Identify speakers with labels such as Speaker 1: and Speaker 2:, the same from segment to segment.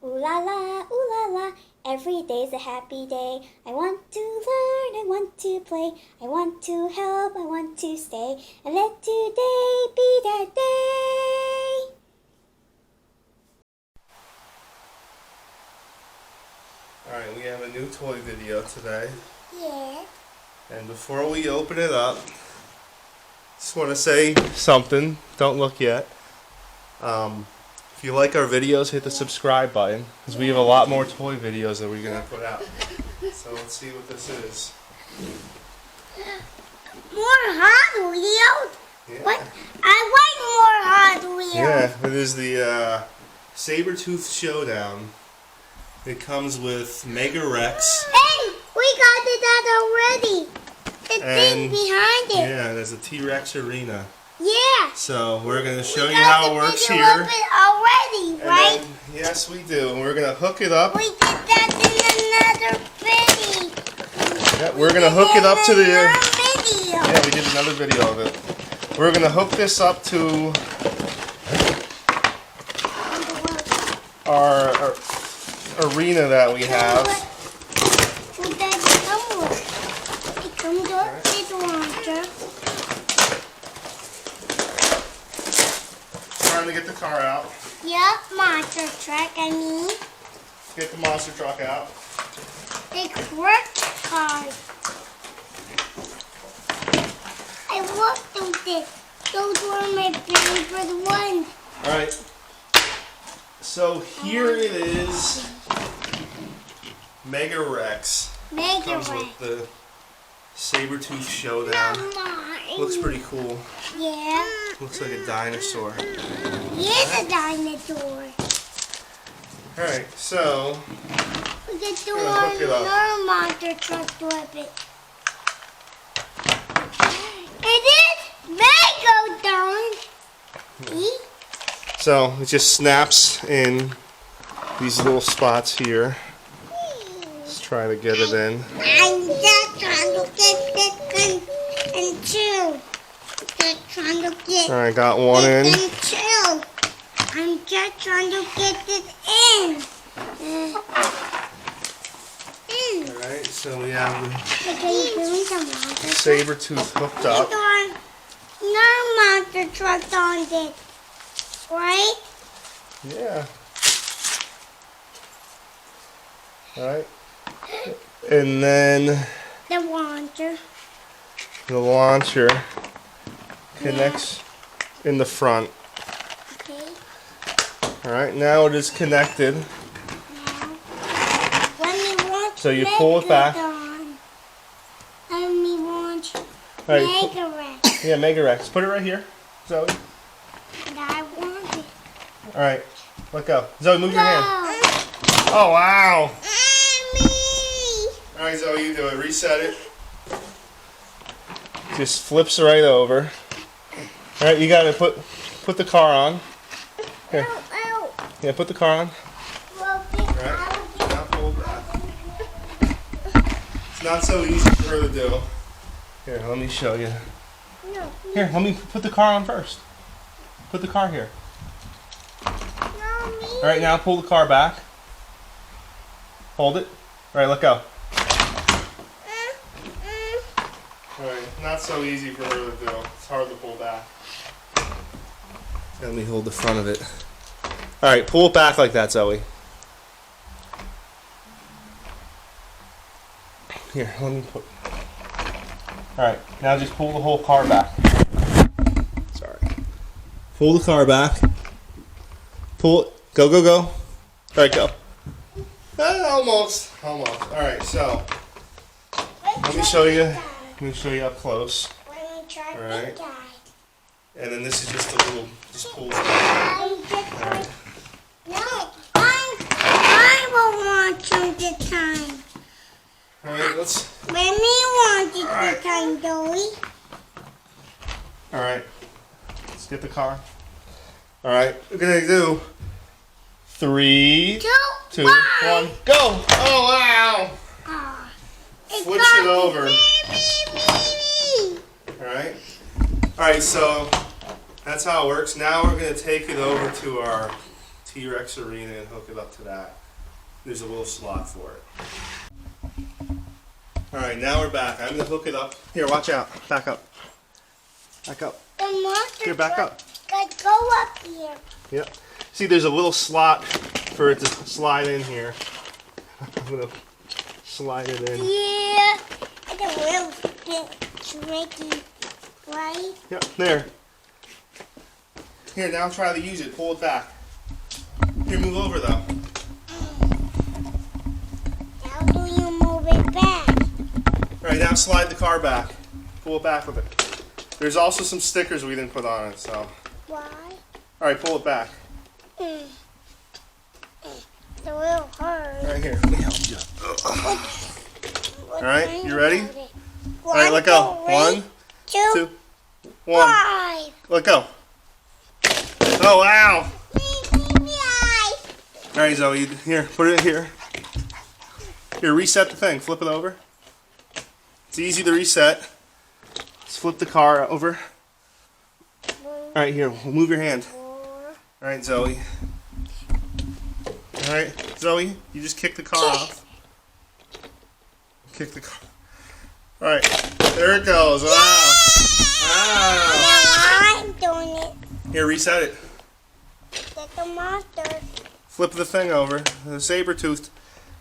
Speaker 1: Ooh la la, every day's a happy day. I want to learn, I want to play, I want to help, I want to stay, and let today be that day.
Speaker 2: Alright, we have a new toy video today.
Speaker 1: Yeah.
Speaker 2: And before we open it up, just want to say something. Don't look yet. If you like our videos, hit the subscribe button, because we have a lot more toy videos that we're going to put out. So let's see what this is.
Speaker 1: More Hot Wheels?
Speaker 2: Yeah.
Speaker 1: What? I want more Hot Wheels.
Speaker 2: Yeah, it is the Sabretooth Showdown. It comes with Mega Rex.
Speaker 1: Hey, we got it out already. The thing behind it.
Speaker 2: Yeah, there's a T-Rex arena.
Speaker 1: Yeah.
Speaker 2: So we're going to show you how it works here.
Speaker 1: Already, right?
Speaker 2: Then, yes, we do. And we're going to hook it up.
Speaker 1: We did that in another video.
Speaker 2: Yeah, we're going to hook it up to the...
Speaker 1: Video.
Speaker 2: Yeah, we did another video of it. We're going to hook this up to our arena that we have.
Speaker 1: What does it come with? It comes with the launcher.
Speaker 2: Trying to get the car out.
Speaker 1: Yep, monster truck, I mean.
Speaker 2: Get the monster truck out.
Speaker 1: The work cars. I worked on this. Those were my favorite ones.
Speaker 2: Alright. So here it is. Mega Rex. Comes with the Sabretooth Showdown. Looks pretty cool.
Speaker 1: Yeah.
Speaker 2: Looks like a dinosaur.
Speaker 1: Here's a dinosaur.
Speaker 2: Alright, so
Speaker 1: We can do
Speaker 2: hook it up.
Speaker 1: another monster truck with it. It is Megalodon. See?
Speaker 2: So it just snaps in these little spots here. Let's try to get it in.
Speaker 1: I'm just trying to get this and two. Just trying to get
Speaker 2: Alright, got one in.
Speaker 1: and two. I'm just trying to get this in.
Speaker 2: Alright, so we have the
Speaker 1: Say
Speaker 2: Sabretooth hooked up.
Speaker 1: no monster truck on this, right?
Speaker 2: Yeah. Alright. And then
Speaker 1: The launcher.
Speaker 2: the launcher connects in the front.
Speaker 1: Okay.
Speaker 2: Alright, now it is connected.
Speaker 1: Now, let me watch.
Speaker 2: So you pull it back.
Speaker 1: Let me watch.
Speaker 2: Alright,
Speaker 1: Mega Rex.
Speaker 2: yeah, Mega Rex. Put it right here, Zoe.
Speaker 1: And I want it.
Speaker 2: Alright, let go. Zoe, move your hand. Oh, wow.
Speaker 1: Mommy.
Speaker 2: Alright, Zoe, you do it. Reset it. Just flips right over. Alright, you gotta put the car on. Here.
Speaker 1: Ow,
Speaker 2: Yeah, put the car on.
Speaker 1: well,
Speaker 2: Alright, now pull it back. It's not so easy for her to do. Here, let me show you.
Speaker 1: No,
Speaker 2: Here, let me put the car on first. Put the car here.
Speaker 1: Mommy.
Speaker 2: Alright, now pull the car back. Hold it. Alright, let go. Alright, not so easy for her to do. It's hard to pull back. Let me hold the front of it. Alright, pull it back like that, Zoe. Here, let me put... Alright, now just pull the whole car back. Sorry. Pull the car back. Pull it. Go, go, go. Alright, go. Almost. Almost. Alright, so... Let me show you. Let me show you up close.
Speaker 1: Let me try
Speaker 2: Alright.
Speaker 1: big guy.
Speaker 2: And then this is just a little... Just pull it back. Alright.
Speaker 1: No, I will watch him this time.
Speaker 2: Alright, let's...
Speaker 1: Let me watch it
Speaker 2: Alright.
Speaker 1: this time, Zoey.
Speaker 2: Alright. Let's get the car. Alright, we're gonna do 3, 2, 1, go! Oh, wow!
Speaker 1: Oh,
Speaker 2: Flips it over. Alright. Alright, so that's how it works. Now we're going to take it over to our T-Rex arena and hook it up to that. There's a little slot for it. Alright, now we're back. I'm going to hook it up. Here, watch out. Back up. Back up.
Speaker 1: The monster
Speaker 2: Here, back up.
Speaker 1: could go up here.
Speaker 2: Yep. See, there's a little slot for it to slide in here. I'm going to slide it in.
Speaker 1: Yeah. It's a little bit tricky, right?
Speaker 2: Yep, there. Here, now try to use it. Pull it back. Here, move over though.
Speaker 1: How do you move it back?
Speaker 2: Alright, now slide the car back. Pull it back with it. There's also some stickers we didn't put on it, so.
Speaker 1: Why?
Speaker 2: Alright, pull it back.
Speaker 1: It's a little hard.
Speaker 2: Right here, let me help you. Alright, you ready?
Speaker 1: One,
Speaker 2: Alright, let go. 1, 2, 1.
Speaker 1: 5.
Speaker 2: Let go. Oh, wow. Alright, Zoe, here, put it here. Here, reset the thing. Flip it over. It's easy to reset. Just flip the car over. Alright, here, move your hand. Alright, Zoe. Alright, Zoe, you just kick the car off. Kick the car. Alright, there it goes. Wow. Wow.
Speaker 1: Now I'm doing it.
Speaker 2: Here, reset it.
Speaker 1: Get the monster.
Speaker 2: Flip the thing over. The Sabretooth.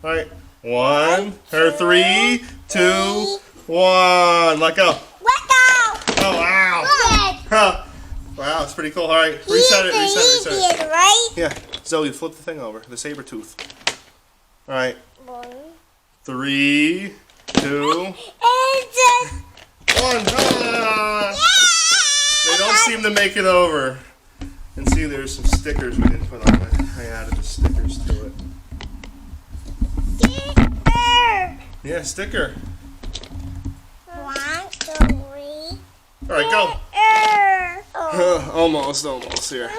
Speaker 2: Alright. 1, or 3, 2, 1. Let go.
Speaker 1: Let go.
Speaker 2: Oh, wow.
Speaker 1: Good.
Speaker 2: Huh. Wow, it's pretty cool. Alright, reset it, reset it, reset it.
Speaker 1: Right?
Speaker 2: Yeah, Zoe, flip the thing over. The Sabretooth. Alright. 3, 2, 1. Ah! They don't seem to make it over. And see, there's some stickers we didn't put on it. I added the stickers to it.
Speaker 1: Sticker.
Speaker 2: Yeah, sticker.
Speaker 1: 1, 2, 3.
Speaker 2: Alright, go.
Speaker 1: Oh.
Speaker 2: Almost. Here.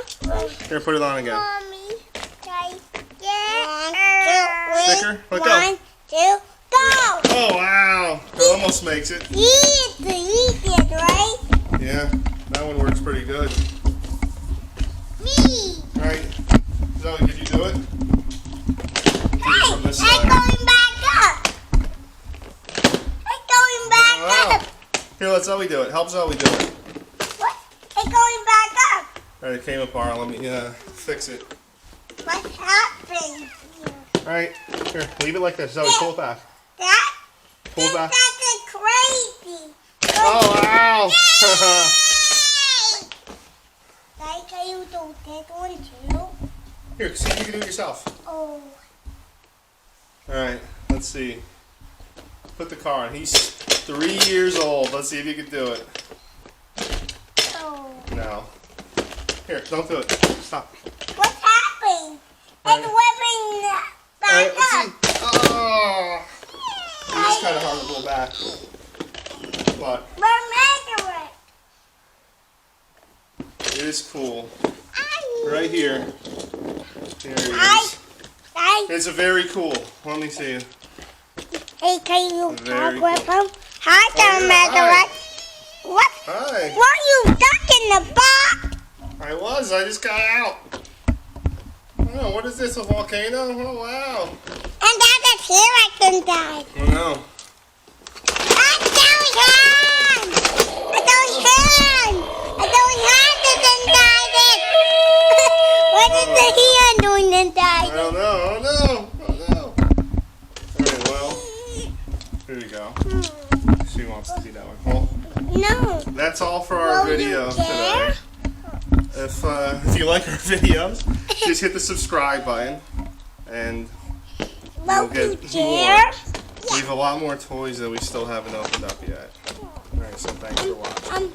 Speaker 2: Here, put it on again.
Speaker 1: Mommy.
Speaker 2: Sticker? Let go.
Speaker 1: 1, 2, go.
Speaker 2: Oh, wow. It almost makes it.
Speaker 1: Easy, right?
Speaker 2: Yeah, that one works pretty good.
Speaker 1: Me.
Speaker 2: Alright. Zoe, did you do it?
Speaker 1: Hey,
Speaker 2: From this
Speaker 1: it's
Speaker 2: side.
Speaker 1: going back up. It's going back
Speaker 2: Wow.
Speaker 1: up.
Speaker 2: Here, let Zoe do it. Help Zoe do it.
Speaker 1: What? It's going back up.
Speaker 2: Alright, it came apart. Let me fix it.
Speaker 1: What happened here?
Speaker 2: Alright, here, leave it like this. Zoe, pull it back.
Speaker 1: That?
Speaker 2: Pull it back.
Speaker 1: That's crazy.
Speaker 2: Oh, wow.
Speaker 1: Like, can you do that one too?
Speaker 2: Here, see if you can do it yourself.
Speaker 1: Oh.
Speaker 2: Alright, let's see. Put the car on. He's 3 years old. Let's see if you can do it.
Speaker 1: Oh.
Speaker 2: No. Here, don't do it. Stop.
Speaker 1: What's happening?
Speaker 2: Alright.
Speaker 1: It's whipping back
Speaker 2: Alright, let's
Speaker 1: up.
Speaker 2: see. Oh! It is kind of hard to pull back. But
Speaker 1: We're measuring.
Speaker 2: it is cool. Right here. There it is. It's a very cool. Let me see.
Speaker 1: Hey, can you
Speaker 2: Very
Speaker 1: talk with
Speaker 2: cool.
Speaker 1: him? Hi,
Speaker 2: Oh, yeah,
Speaker 1: Meteorite. What?
Speaker 2: Hi.
Speaker 1: Were you stuck in the box?
Speaker 2: I just got out. Oh, what is this, a volcano? Oh, wow.
Speaker 1: And that's a T-Rex inside.
Speaker 2: Oh, no.
Speaker 1: That's Zoe's hand! Zoe's hand! Zoe's hand is inside it! What is the hand doing
Speaker 2: I
Speaker 1: inside it?
Speaker 2: don't know. Oh, no. Oh, no. Alright, well, here you go. She wants to see that one. Well,
Speaker 1: No.
Speaker 2: that's all for our
Speaker 1: Will you
Speaker 2: video
Speaker 1: care?
Speaker 2: today. If you like our videos, just hit the subscribe button, and
Speaker 1: Will
Speaker 2: get
Speaker 1: you
Speaker 2: more.
Speaker 1: care?
Speaker 2: we have a lot more toys that we still haven't opened up yet. Alright, so thanks for watching.